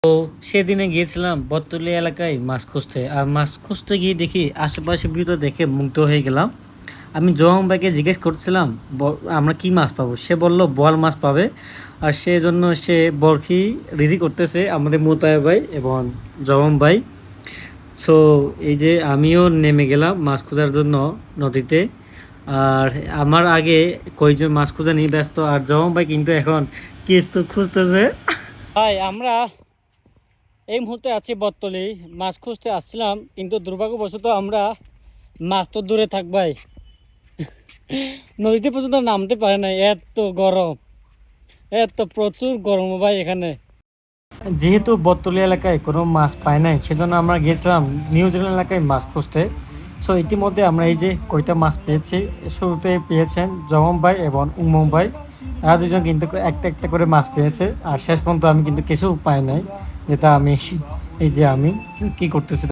তো সেদিনে গিয়েছিলাম বটতলী এলাকায় মাছ খুঁজতে, আর মাছ খুঁজতে গিয়ে দেখি আশেপাশে ভিতর দেখে মুগ্ধ হয়ে গেলাম। আমি জওয়ান ভাইকে জিজ্ঞেস করছিলাম আমরা কি মাছ পাবো, সে বলল বোয়াল মাছ পাবে। আর সেজন্য সে বরফি রেডি করতেছে আমাদের মোতায়েব ভাই এবং জওয়ান ভাই। সো এই যে আমিও নেমে গেলাম মাছ খোঁজার জন্য নদীতে। আর আমার আগে কয়েকজন মাছ খোঁজা নিয়ে ব্যস্ত, আর জওয়ান ভাই কিন্তু এখন কিছু খুঁজতেছে। ভাই আমরা এই মুহূর্তে আছি বটতলী, মাছ খুঁজতে আসছিলাম, কিন্তু দুর্ভাগ্যবশত আমরা মাছ তো দূরে থাক ভাই, নদীতে পর্যন্ত নামতে পারে না, এত গরম, এত প্রচুর গরম ভাই এখানে। যেহেতু বটতলী এলাকায় কোনো মাছ পায় নাই, সেজন্য আমরা গিয়েছিলাম নিউজিল্যান্ড এলাকায় মাছ খুঁজতে। সো ইতিমধ্যে আমরা এই যে কয়টা মাছ পেয়েছি, শুরুতে পেয়েছেন জমম ভাই এবং উমম ভাই, তারা দুজন কিন্তু একটা একটা করে মাছ পেয়েছে। আর শেষ পর্যন্ত আমি কিন্তু কিছু পাই নাই, যেটা আমি এই যে আমি কি করতেছি।